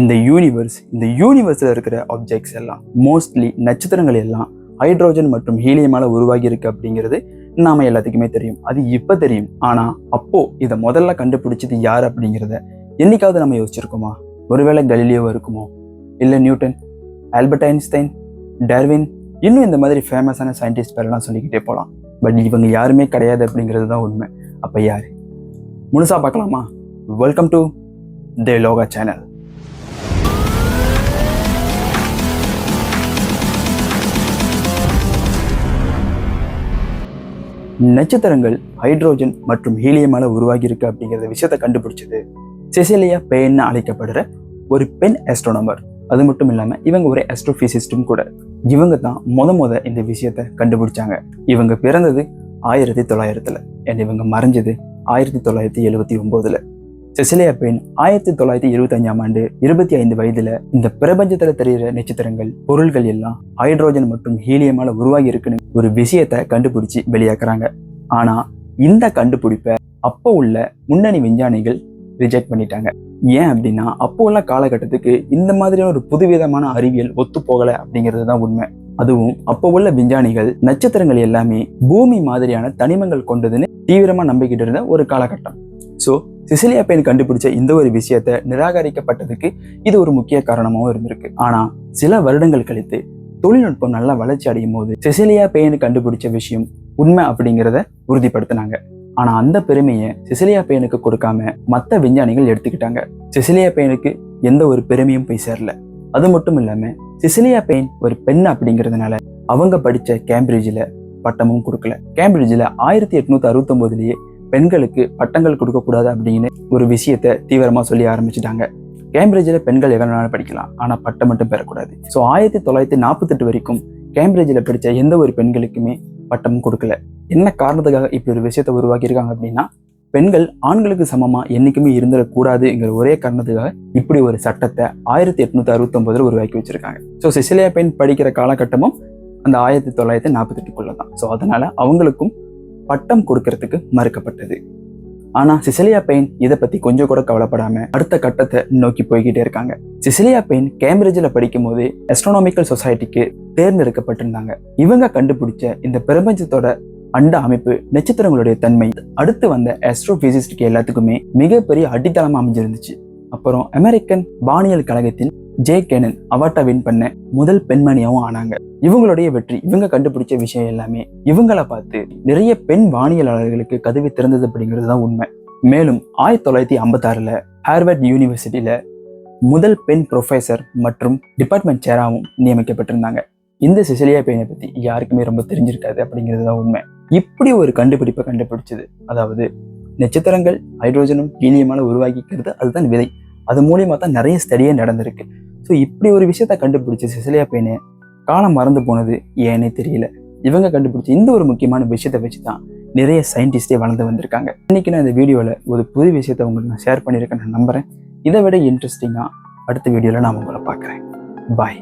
இந்த யூனிவர்ஸில் இருக்கிற ஆப்ஜெக்ட்ஸ் எல்லாம் மோஸ்ட்லி நட்சத்திரங்கள் எல்லாம் ஹைட்ரோஜன் மற்றும் ஹீலியமால உருவாகி இருக்கு அப்படிங்கிறது நாம எல்லாத்துக்குமே தெரியும். அது இப்ப தெரியும். ஆனா அப்போ இதை முதல்ல கண்டுபிடிச்சது யார் அப்படிங்கிறத என்னைக்காவது நம்ம யோசிச்சிருக்கோமா? ஒருவேளை கலீலியோ இருக்குமோ, இல்லை நியூட்டன், ஆல்பர்ட் ஐன்ஸ்டைன், டார்வின், இன்னும் இந்த மாதிரி ஃபேமஸான சயின்டிஸ்ட் பேரெல்லாம் சொல்லிக்கிட்டே போகலாம். பட் இவங்க யாருமே கிடையாது அப்படிங்கிறது தான் உண்மை. அப்போ யார்? முழுசா பார்க்கலாமா? Welcome to the Lokah channel. நட்சத்திரங்கள் ஹைட்ரோஜன் மற்றும் ஹீலியமால உருவாகி இருக்கு அப்படிங்கிற விஷயத்தை கண்டுபிடிச்சது செசிலியா பேன்னு அழைக்கப்படுற ஒரு பெண் ஆஸ்ட்ரோனமர். அது மட்டும் இல்லாம இவங்க ஒரு ஆஸ்ட்ரோபிசிஸ்டும் கூட. இவங்க தான் முத இந்த விஷயத்தை கண்டுபிடிச்சாங்க. இவங்க பிறந்தது 1900 and இவங்க மறைஞ்சது 1979. செசிலியா பெயின் 1925 25 வயதுல இந்த பிரபஞ்சத்துல தெரிகிற நட்சத்திரங்கள், பொருள்கள் எல்லாம் ஹைட்ரோஜன் மற்றும் ஹீலியமால உருவாகி இருக்குன்னு ஒரு விஷயத்தை கண்டுபிடிச்சு வெளியாக்குறாங்க. ஆனா இந்த கண்டுபிடிப்பை அப்போ உள்ள முன்னணி விஞ்ஞானிகள் ரிஜெக்ட் பண்ணிட்டாங்க. ஏன் அப்படின்னா அப்போ உள்ள காலகட்டத்துக்கு இந்த மாதிரியான ஒரு புதுவிதமான அறிவியல் ஒத்து போகலை அப்படிங்கிறது தான் உண்மை. அதுவும் அப்போ உள்ள விஞ்ஞானிகள் நட்சத்திரங்கள் எல்லாமே பூமி மாதிரியான தனிமங்கள் கொண்டதுன்னு தீவிரமா நம்பிக்கிட்டு இருந்த ஒரு காலகட்டம். ஸோ செசிலியா பெயின் கண்டுபிடிச்ச இந்த ஒரு விஷயத்தை நிராகரிக்கப்பட்டதுக்கு இது ஒரு முக்கிய காரணமாகவும் இருந்திருக்கு. ஆனா சில வருடங்கள் கழித்து தொழில்நுட்பம் நல்லா வளர்ச்சி அடையும் போது செசிலியா பெயின் கண்டுபிடிச்ச விஷயம் உண்மை அப்படிங்கிறத உறுதிப்படுத்தினாங்க. ஆனா அந்த பெருமையை செசிலியா பெயினுக்கு கொடுக்காம மற்ற விஞ்ஞானிகள் எடுத்துக்கிட்டாங்க. செசிலியா பெயினுக்கு எந்த ஒரு பெருமையும் போய் சேரல. அது மட்டும் இல்லாம செசிலியா பெயின் ஒரு பெண் அப்படிங்கிறதுனால அவங்க படிச்ச கேம்பிரிட்ஜில் பட்டமும் கொடுக்கல. கேம்பிரிட்ஜில் 1869 பெண்களுக்கு பட்டங்கள் கொடுக்கக்கூடாது அப்படின்னு ஒரு விஷயத்த தீவிரமா சொல்லி ஆரம்பிச்சுட்டாங்க. கேம்பிரிட்ஜில் பெண்கள் எவ்வளவு படிக்கலாம், ஆனா பட்டம் மட்டும் பெறக்கூடாது. ஸோ 1948 வரைக்கும் கேம்பிரிட்ஜில் படித்த எந்த ஒரு பெண்களுக்குமே பட்டமும் கொடுக்கல. என்ன காரணத்துக்காக இப்படி ஒரு விஷயத்த உருவாக்கியிருக்காங்க அப்படின்னா, பெண்கள் ஆண்களுக்கு சமமா என்னைக்குமே இருந்துடக்கூடாதுங்கிற ஒரே காரணத்துக்காக இப்படி ஒரு சட்டத்தை 1869 உருவாக்கி வச்சிருக்காங்க. ஸோ செசிலியா பெயின் படிக்கிற காலகட்டமும் அந்த 1948 தான். ஸோ அதனால அவங்களுக்கும் பட்டம் கொடுக்கறதுக்கு மறுக்கப்பட்டது. ஆனா செசிலியா பெயின் இதை பத்தி கொஞ்சம் கூட கவலைப்படாம அடுத்த கட்டத்தை நோக்கி போய்கிட்டே இருக்காங்க. செசிலியா பெயின் கேம்பிரிட்ஜில் படிக்கும் போது ஆஸ்ட்ரோனாமிக்கல் சொசைட்டிக்கு தேர்ந்தெடுக்கப்பட்டிருந்தாங்க. இவங்க கண்டுபிடிச்ச இந்த பிரபஞ்சத்தோட அண்ட அமைப்பு, நட்சத்திரங்களுடைய தன்மை அடுத்து வந்த ஆஸ்ட்ரோபிசிஸ்டுக்கு எல்லாத்துக்குமே மிகப்பெரிய அடித்தளமா அமைஞ்சிருந்துச்சு. அப்புறம் அமெரிக்கன் வானியல் கழகத்தின் ஜே கேனன் அவார்டை வின் பண்ண முதல் பெண்மணியாவும் ஆனாங்க. இவங்களுடைய வெற்றி, இவங்க கண்டுபிடிச்ச விஷயம் எல்லாமே இவங்களை பார்த்து நிறைய பெண் வானியலாளர்களுக்கு கதவை திறந்தது அப்படிங்கிறது தான் உண்மை. மேலும் 1956 ஹார்வர்ட் யூனிவர்சிட்டியில முதல் பெண் ப்ரொஃபசர் மற்றும் டிபார்ட்மெண்ட் சேராவும் நியமிக்கப்பட்டிருந்தாங்க. இந்த செசிலியா பெயினை பத்தி யாருக்குமே ரொம்ப தெரிஞ்சிருக்காது அப்படிங்கிறது தான் உண்மை. இப்படி ஒரு கண்டுபிடிப்பை கண்டுபிடிச்சது, அதாவது நட்சத்திரங்கள் ஹைட்ரோஜனும் ஹீலியமால உருவாக்கிக்கிறது, அதுதான் விதை. அது மூலியமா தான் நிறைய ஸ்டடியே நடந்திருக்கு. ஸோ இப்படி ஒரு விஷயத்த கண்டுபிடிச்ச செசிலியா பெயினை காலம் மறந்து போனது ஏன்னே தெரியல. இவங்க கண்டுபிடிச்ச இந்த ஒரு முக்கியமான விஷயத்தை வச்சு தான் நிறைய சயின்டிஸ்டே வளர்ந்து வந்திருக்காங்க. இன்னைக்கு நான் இந்த வீடியோவில் ஒரு புது விஷயத்தை உங்களுக்கு நான் ஷேர் பண்ணியிருக்கேன். நான் நம்புறேன் இதை விட இன்ட்ரெஸ்டிங்காக அடுத்த வீடியோவில் நான் உங்களை பார்க்குறேன். பாய்.